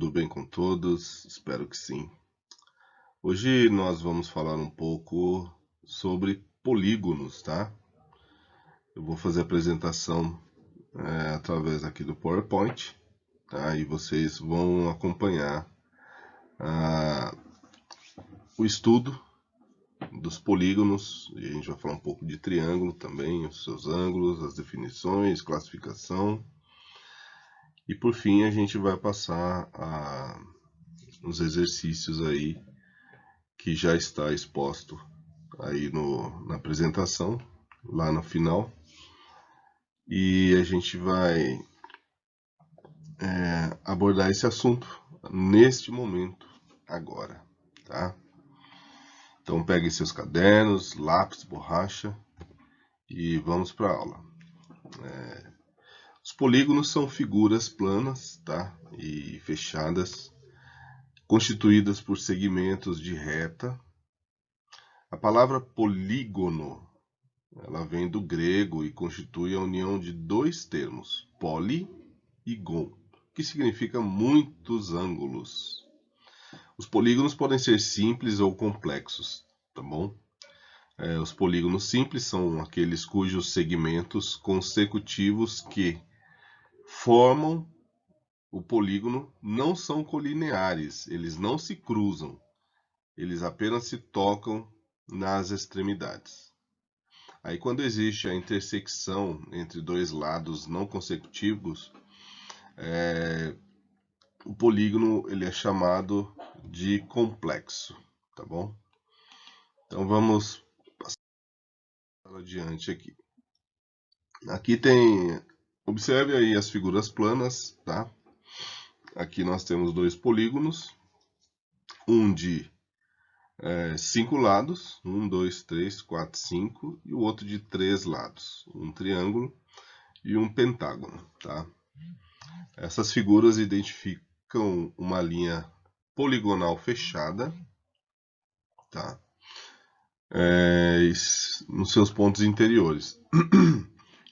tudo bem com todos? Espero que sim. Hoje nós vamos falar um pouco sobre polígonos, tá? Eu vou fazer a apresentação através aqui do PowerPoint, tá? E vocês vão acompanhar o estudo dos polígonos, e a gente vai falar um pouco de triângulo também, os seus ângulos, as definições, classificação. E por fim a gente vai passar os exercícios aí que já está exposto aí na apresentação, lá no final. E a gente vai abordar esse assunto neste momento, agora, tá? Então peguem seus cadernos, lápis, borracha e vamos para a aula. Os polígonos são figuras planas, tá? E fechadas, constituídas por segmentos de reta. A palavra polígono, ela vem do grego e constitui a união de dois termos, poli e gon, que significa muitos ângulos. Os polígonos podem ser simples ou complexos, tá bom? Os polígonos simples são aqueles cujos segmentos consecutivos que formam o polígono não são colineares, eles não se cruzam, eles apenas se tocam nas extremidades. Aí quando existe a intersecção entre dois lados não consecutivos, o polígono ele é chamado de complexo, tá bom? Então vamos passar adiante aqui. Aqui tem, observe aí as figuras planas, tá? Aqui nós temos dois polígonos, um de 5 lados, 1, 2, 3, 4, 5, e o outro de 3 lados, um triângulo e um pentágono, tá? Essas figuras identificam uma linha poligonal fechada, tá? Nos seus pontos interiores.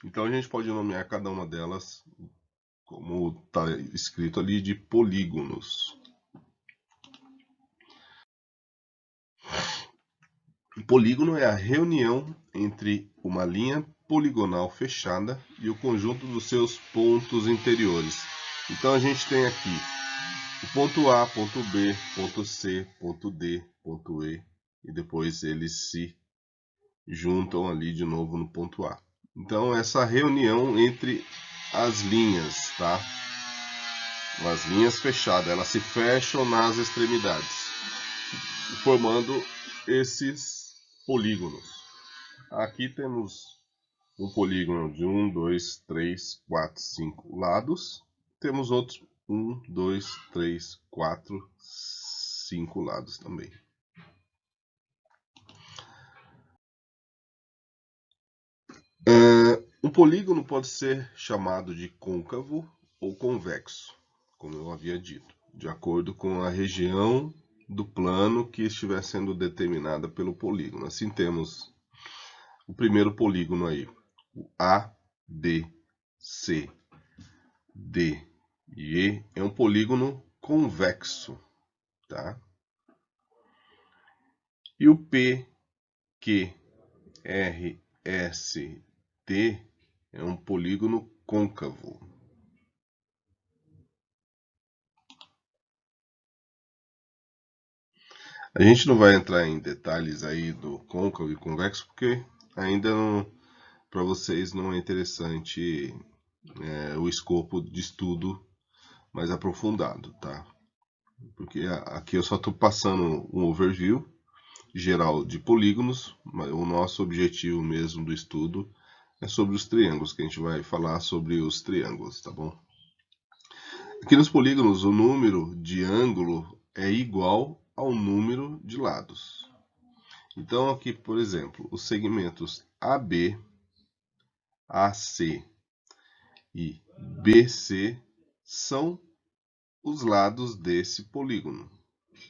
Então a gente pode nomear cada uma delas, como está escrito ali, de polígonos. O polígono é a reunião entre uma linha poligonal fechada e o conjunto dos seus pontos interiores. Então a gente tem aqui o ponto A, ponto B, ponto C, ponto D, ponto E, e depois eles se juntam ali de novo no ponto A. Então essa reunião entre as linhas, tá? As linhas fechadas, elas se fecham nas extremidades, formando esses polígonos. Aqui temos um polígono de 1, 2, 3, 4, 5 lados. Temos outros 1, 2, 3, 4, 5 lados também. Um polígono pode ser chamado de côncavo ou convexo, como eu havia dito, de acordo com a região do plano que estiver sendo determinada pelo polígono. Assim temos o primeiro polígono aí, o A, B, C, D e E, é um polígono convexo, tá? E o P, Q, R, S, T é um polígono côncavo. A gente não vai entrar em detalhes aí do côncavo e convexo, porque ainda para vocês não é interessante o escopo de estudo mais aprofundado, tá? Porque aqui eu só estou passando um overview geral de polígonos, mas o nosso objetivo mesmo do estudo é sobre os triângulos, que a gente vai falar sobre os triângulos, tá bom? Aqui nos polígonos, o número de ângulo é igual ao número de lados. Então aqui, por exemplo, os segmentos AB, AC e BC são os lados desse polígono,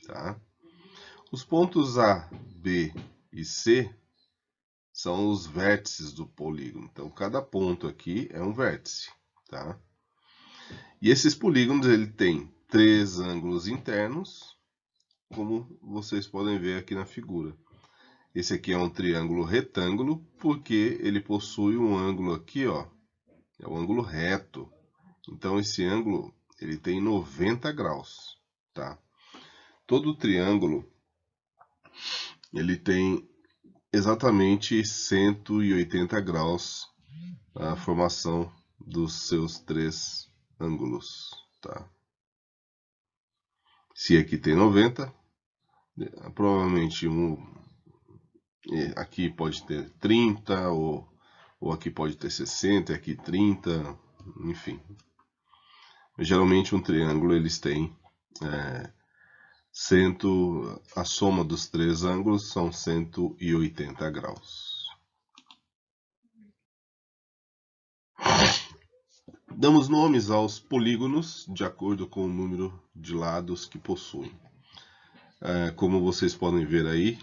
tá? Os pontos A, B e C são os vértices do polígono. Então cada ponto aqui é um vértice, tá? E esses polígonos ele tem 3 ângulos internos, como vocês podem ver aqui na figura. Esse aqui é um triângulo retângulo, porque ele possui um ângulo aqui, ó, é o ângulo reto. Então, esse ângulo ele tem 90 graus, tá? Todo triângulo ele tem exatamente 180 graus a formação dos seus 3 ângulos, tá? Se aqui tem 90, provavelmente aqui pode ter 30, ou aqui pode ter 60, aqui 30, enfim. Geralmente um triângulo eles têm a soma dos 3 ângulos são 180 graus. Damos nomes aos polígonos de acordo com o número de lados que possuem. Como vocês podem ver aí,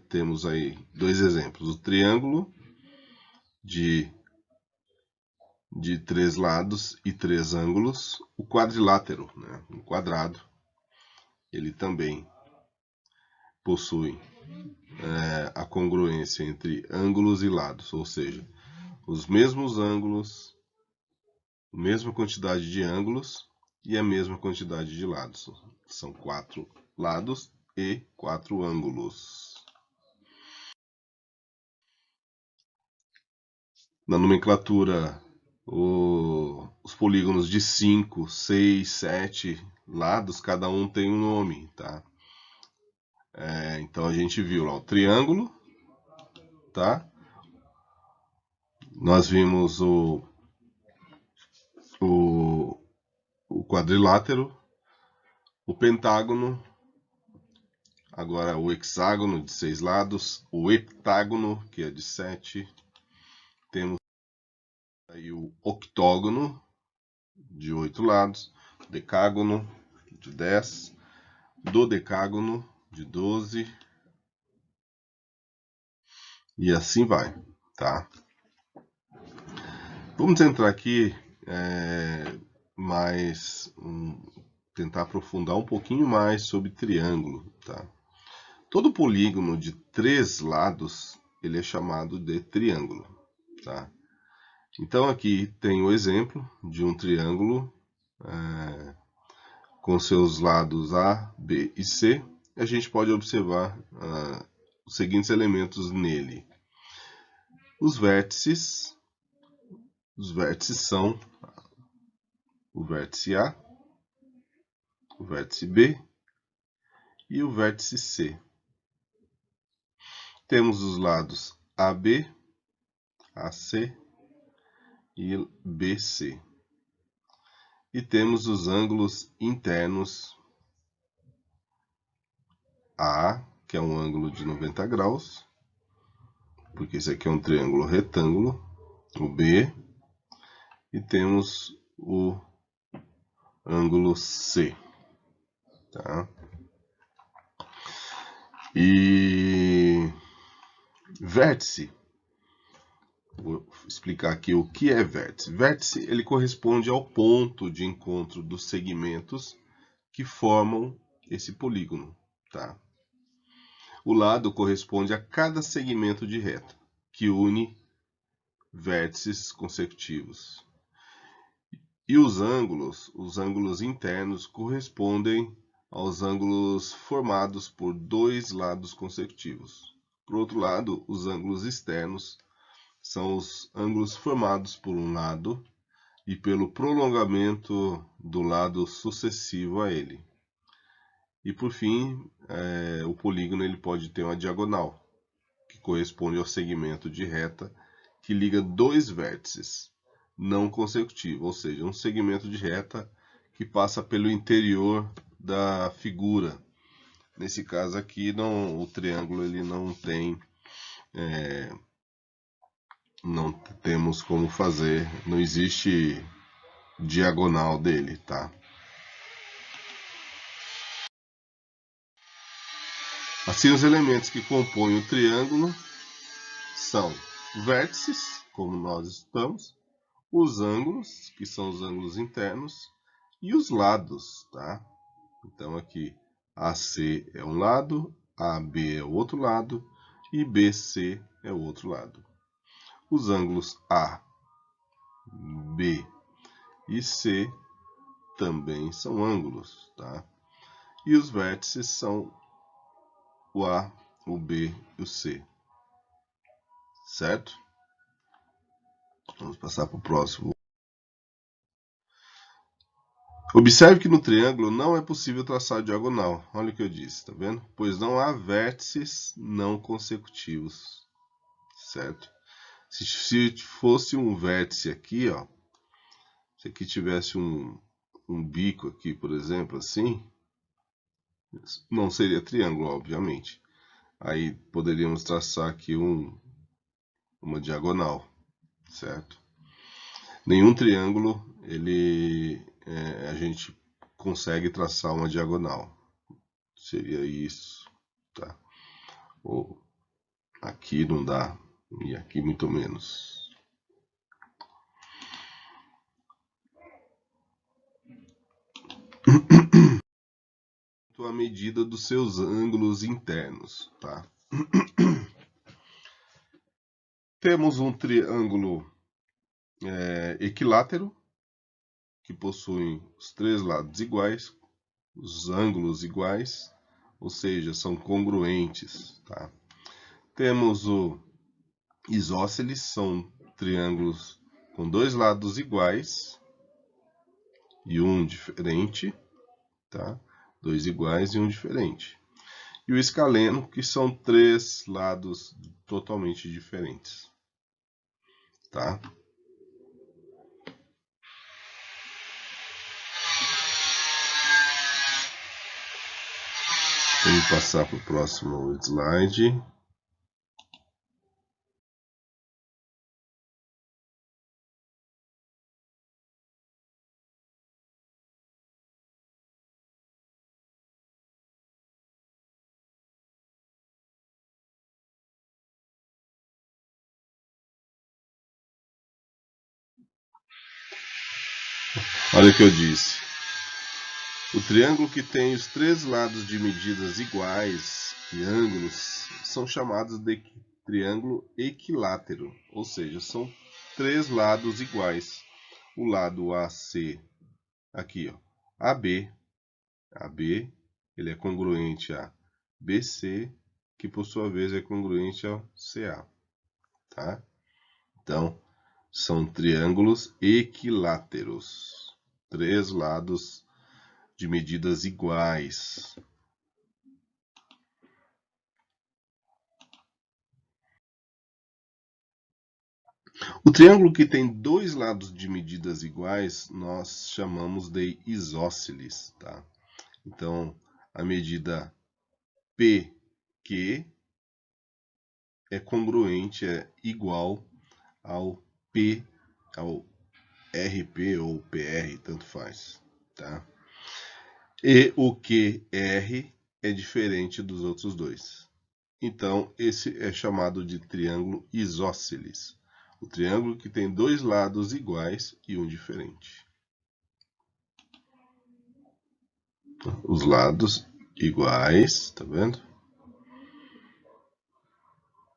temos aí 2 exemplos. O triângulo de 3 lados e 3 ângulos. O quadrilátero, né? Um quadrado, ele também possui a congruência entre ângulos e lados, ou seja, os mesmos ângulos, a mesma quantidade de ângulos e a mesma quantidade de lados. São 4 lados e 4 ângulos. Na nomenclatura, os polígonos de 5, 6, 7 lados, cada um tem um nome, tá? Então a gente viu lá o triângulo, tá? Nós vimos o quadrilátero, o pentágono, agora o hexágono de 6 lados, o heptágono, que é de 7, temos aí o octógono de 8 lados, decágono de 10, dodecágono de 12 e assim vai, tá? Vamos entrar aqui tentar aprofundar um pouquinho mais sobre triângulo, tá? Todo polígono de 3 lados ele é chamado de triângulo, tá? Então aqui tem o exemplo de um triângulo com seus lados A, B e C. A gente pode observar os seguintes elementos nele. Os vértices são o vértice A, o vértice B e o vértice C. Temos os lados AB, AC e BC. E temos os ângulos internos A, que é um ângulo de 90 graus, porque esse aqui é um triângulo retângulo, o B, e temos o ângulo C, tá? E vértice, vou explicar aqui o que é vértice. Vértice, ele corresponde ao ponto de encontro dos segmentos que formam esse polígono, tá? O lado corresponde a cada segmento de reta, que une vértices consecutivos. E os ângulos internos, correspondem aos ângulos formados por 2 lados consecutivos. Por outro lado, os ângulos externos são os ângulos formados por um lado e pelo prolongamento do lado sucessivo a ele. E por fim, o polígono ele pode ter uma diagonal, que corresponde ao segmento de reta que liga 2 vértices não consecutivos, ou seja, um segmento de reta que passa pelo interior da figura. Nesse caso aqui, o triângulo ele não tem, não temos como fazer, não existe diagonal dele, tá? Assim, os elementos que compõem o triângulo são vértices, como nós estamos, os ângulos, que são os ângulos internos, e os lados, tá? Então aqui AC é um lado, AB é o outro lado e BC é o outro lado. Os ângulos A, B e C também são ângulos, tá? E os vértices são o A, o B e o C, certo? Vamos passar para o próximo. Observe que no triângulo não é possível traçar a diagonal. Olha o que eu disse, tá vendo? Pois não há vértices não consecutivos, certo? Se fosse um vértice aqui, ó, se aqui tivesse um bico aqui, por exemplo, assim, não seria triângulo, obviamente. Aí poderíamos traçar aqui uma diagonal, certo? Nenhum triângulo a gente consegue traçar uma diagonal. Seria isso, tá? Ou aqui não dá e aqui muito menos. A medida dos seus ângulos internos, tá? Temos um triângulo equilátero que possui os três lados iguais, os ângulos iguais, ou seja, são congruentes, tá? Temos o isósceles, são triângulos com dois lados iguais e um diferente, tá? Dois iguais e um diferente. E o escaleno, que são três lados totalmente diferentes, tá? Vamos passar para o próximo slide. Olha o que eu disse. O triângulo que tem os três lados de medidas iguais e ângulos são chamados de triângulo equilátero, ou seja, são três lados iguais. O lado AC, aqui, ó, AB, ele é congruente a BC, que por sua vez é congruente ao CA, tá? Então, são triângulos equiláteros, três lados de medidas iguais. O triângulo que tem dois lados de medidas iguais, nós chamamos de isósceles, tá? Então, a medida PQ é congruente, é igual ao RP ou PR, tanto faz, tá? E o QR é diferente dos outros dois. Então, esse é chamado de triângulo isósceles. O triângulo que tem dois lados iguais e um diferente. Os lados iguais, tá vendo?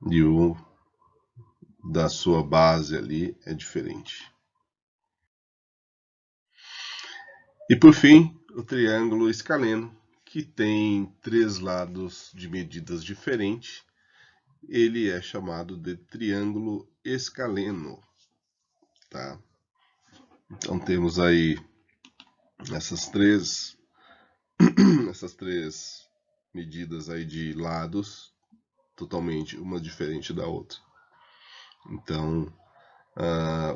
E o da sua base ali é diferente. E por fim, o triângulo escaleno, que tem três lados de medidas diferentes. Ele é chamado de triângulo escaleno, tá? Então temos aí essas três medidas aí de lados, totalmente uma diferente da outra. Então,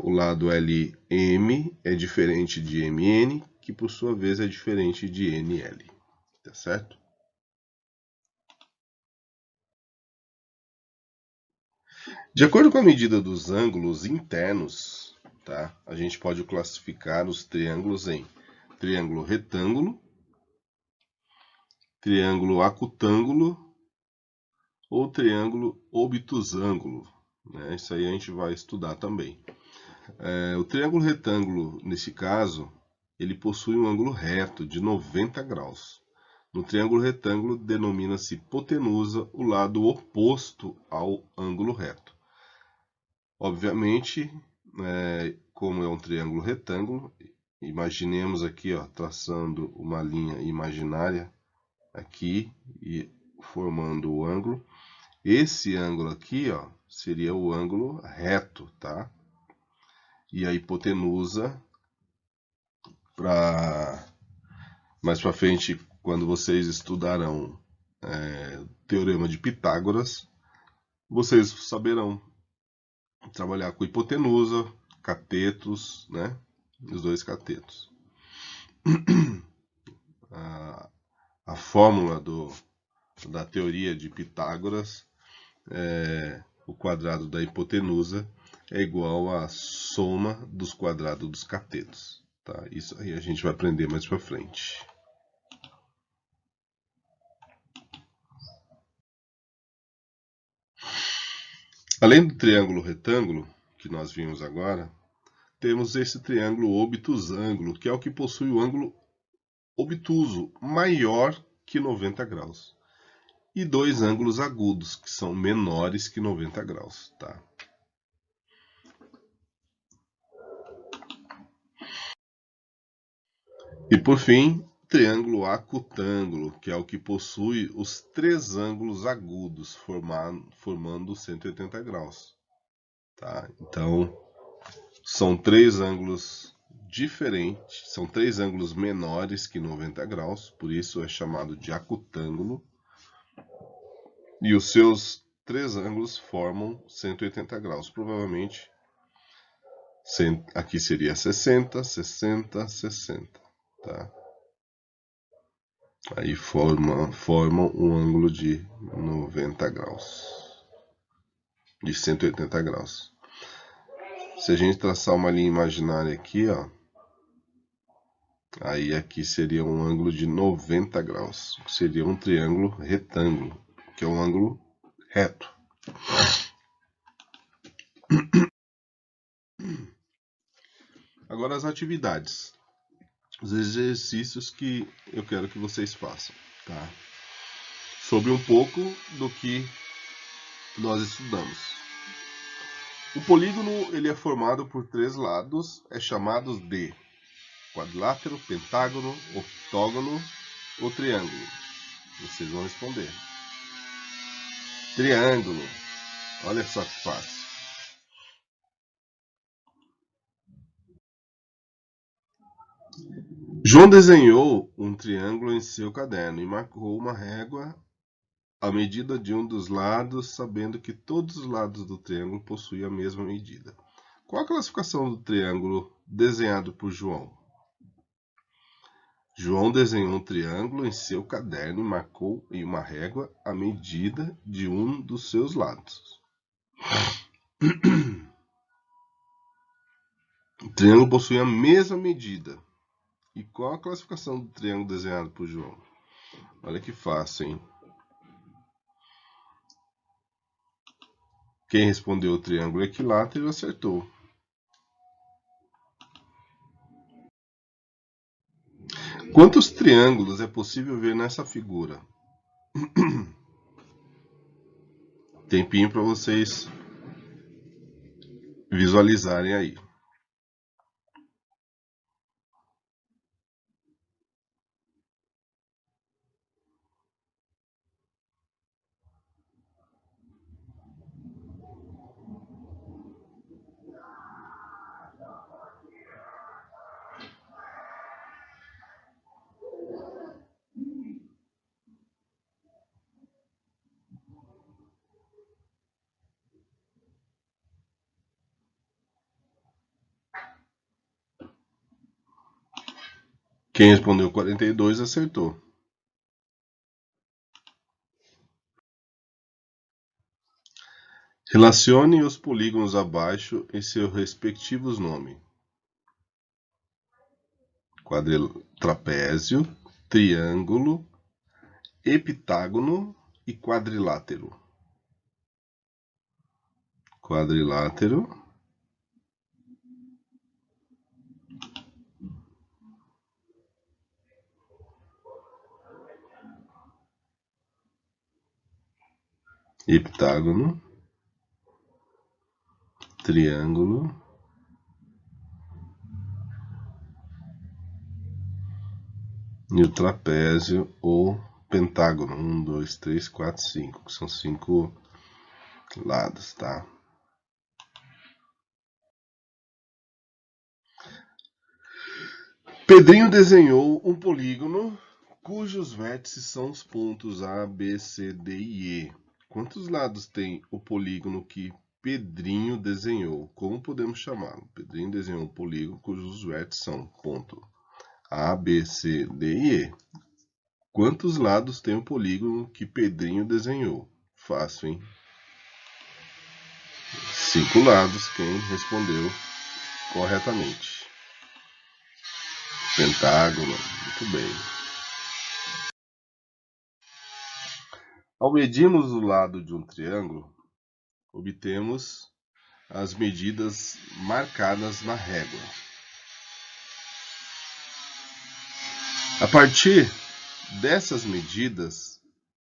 o lado LM é diferente de MN, que por sua vez é diferente de NL, tá certo? De acordo com a medida dos ângulos internos, tá? A gente pode classificar os triângulos em triângulo retângulo, triângulo acutângulo ou triângulo obtusângulo, né? Isso aí a gente vai estudar também. O triângulo retângulo, nesse caso, ele possui um ângulo reto de 90 graus. No triângulo retângulo, denomina-se hipotenusa o lado oposto ao ângulo reto. Obviamente, como é um triângulo retângulo, imaginemos aqui, ó, traçando uma linha imaginária aqui e formando o ângulo. Esse ângulo aqui, ó, seria o ângulo reto, tá? E a hipotenusa, mais para frente, quando vocês estudarão Teorema de Pitágoras, vocês saberão trabalhar com hipotenusa, catetos, né? Os dois catetos. A fórmula da teoria de Pitágoras, o quadrado da hipotenusa é igual à soma dos quadrados dos catetos. Tá? Isso aí a gente vai aprender mais para frente. Além do triângulo retângulo, que nós vimos agora, temos esse triângulo obtusângulo, que é o que possui o ângulo obtuso maior que 90 graus. E dois ângulos agudos, que são menores que 90 graus. Tá? E por fim, triângulo acutângulo, que é o que possui os três ângulos agudos, formando 180 graus. Tá? Então, são três ângulos diferentes, são três ângulos menores que 90 graus, por isso é chamado de acutângulo. E os seus três ângulos formam 180 graus. Provavelmente, aqui seria 60, 60, 60. Tá? Aí formam um ângulo de 90 graus, de 180 graus. Se a gente traçar uma linha imaginária aqui, ó, aí aqui seria um ângulo de 90 graus, seria um triângulo retângulo, que é um ângulo reto. Agora as atividades, os exercícios que eu quero que vocês façam, tá? Sobre um pouco do que nós estudamos. O polígono ele é formado por três lados, é chamado de quadrilátero, pentágono, octógono ou triângulo. Vocês vão responder. Triângulo. Olha só que fácil. João desenhou um triângulo em seu caderno e marcou uma régua à medida de um dos lados, sabendo que todos os lados do triângulo possuem a mesma medida. Qual a classificação do triângulo desenhado por João? João desenhou um triângulo em seu caderno e marcou em uma régua a medida de um dos seus lados. O triângulo possui a mesma medida. E qual a classificação do triângulo desenhado por João? Olha que fácil, hein? Quem respondeu o triângulo equilátero acertou. Quantos triângulos é possível ver nessa figura? Tempinho para vocês visualizarem aí. Quem respondeu 42 acertou. Relacione os polígonos abaixo em seus respectivos nomes. Trapézio, triângulo, heptágono e quadrilátero. Quadrilátero, heptágono, triângulo, e o trapézio ou pentágono. 1, 2, 3, 4, 5. São 5 lados, tá? Pedrinho desenhou um polígono cujos vértices são os pontos A, B, C, D e E. Quantos lados tem o polígono que Pedrinho desenhou? Como podemos chamá-lo? Pedrinho desenhou um polígono cujos vértices são ponto A, B, C, D e E. Quantos lados tem o polígono que Pedrinho desenhou? Fácil, hein? 5 lados, quem respondeu corretamente. Pentágono, muito bem. Ao medirmos o lado de um triângulo, obtemos as medidas marcadas na régua. A partir dessas medidas,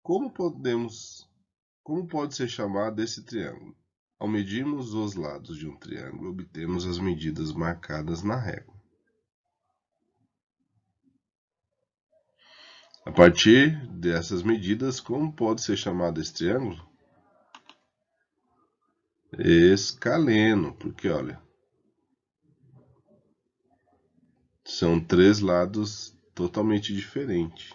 como pode ser chamado esse triângulo? Ao medirmos os lados de um triângulo, obtemos as medidas marcadas na régua. A partir dessas medidas, como pode ser chamado esse triângulo? Escaleno, porque olha, são 3 lados totalmente diferentes.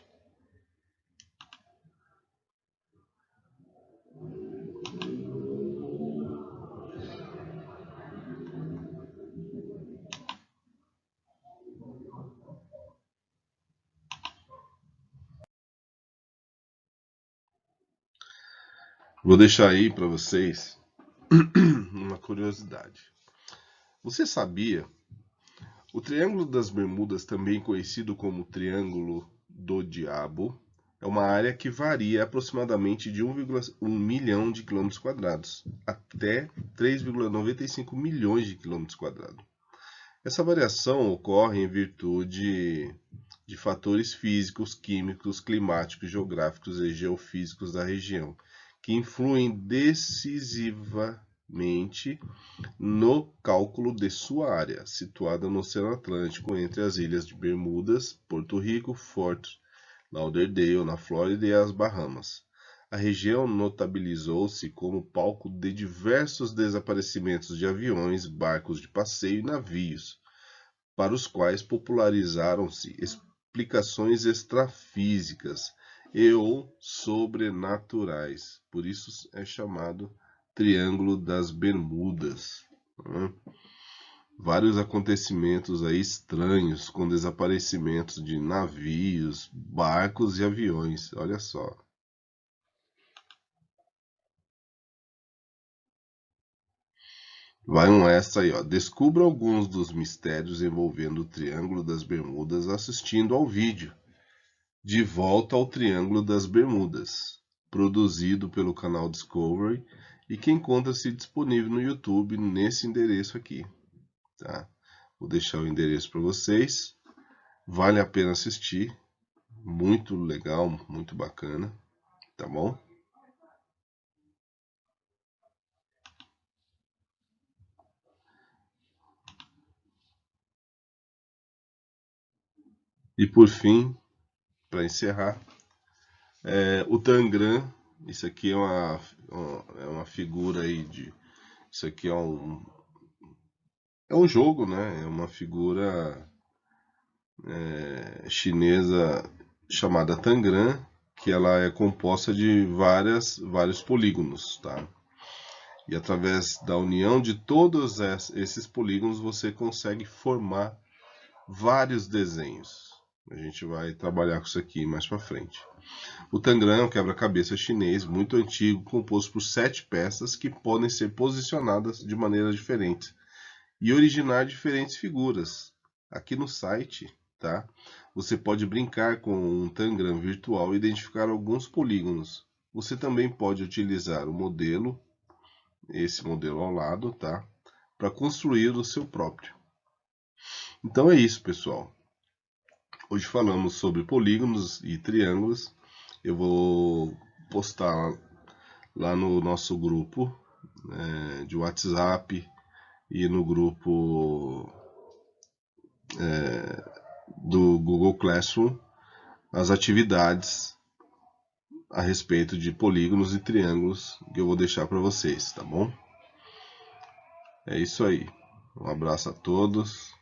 Vou deixar aí para vocês uma curiosidade. Você sabia? O Triângulo das Bermudas, também conhecido como Triângulo do Diabo, é uma área que varia aproximadamente de 1,1 milhão de quilômetros quadrados até 3,95 milhões de quilômetros quadrados. Essa variação ocorre em virtude de fatores físicos, químicos, climáticos, geográficos e geofísicos da região, que influem decisivamente no cálculo de sua área, situada no Oceano Atlântico, entre as ilhas de Bermudas, Porto Rico, Fort Lauderdale, na Flórida, e as Bahamas. A região notabilizou-se como palco de diversos desaparecimentos de aviões, barcos de passeio e navios, para os quais popularizaram-se explicações extrafísicas e ou sobrenaturais. Por isso é chamado Triângulo das Bermudas. Vários acontecimentos aí estranhos, com desaparecimentos de navios, barcos e aviões. Olha só. Vai um extra aí, ó. Descubra alguns dos mistérios envolvendo o Triângulo das Bermudas assistindo ao vídeo De Volta ao Triângulo das Bermudas, produzido pelo canal Discovery e que encontra-se disponível no YouTube nesse endereço aqui, tá? Vou deixar o endereço para vocês. Vale a pena assistir. Muito legal, muito bacana, tá bom? E por fim, para encerrar, o Tangram. Isso aqui é uma figura aí de. Isso aqui é um jogo, né? É uma figura chinesa chamada Tangram, que ela é composta de vários polígonos, tá? E através da união de todos esses polígonos você consegue formar vários desenhos. A gente vai trabalhar com isso aqui mais para frente. O Tangram é um quebra-cabeça chinês muito antigo, composto por 7 peças que podem ser posicionadas de maneira diferente e originar diferentes figuras. Aqui no site, tá? Você pode brincar com um Tangram virtual e identificar alguns polígonos. Você também pode utilizar o modelo, esse modelo ao lado, tá? Para construir o seu próprio. Então é isso, pessoal. Hoje falamos sobre polígonos e triângulos. Eu vou postar lá no nosso grupo de WhatsApp e no grupo do Google Classroom as atividades a respeito de polígonos e triângulos que eu vou deixar para vocês, tá bom? É isso aí. Um abraço a todos.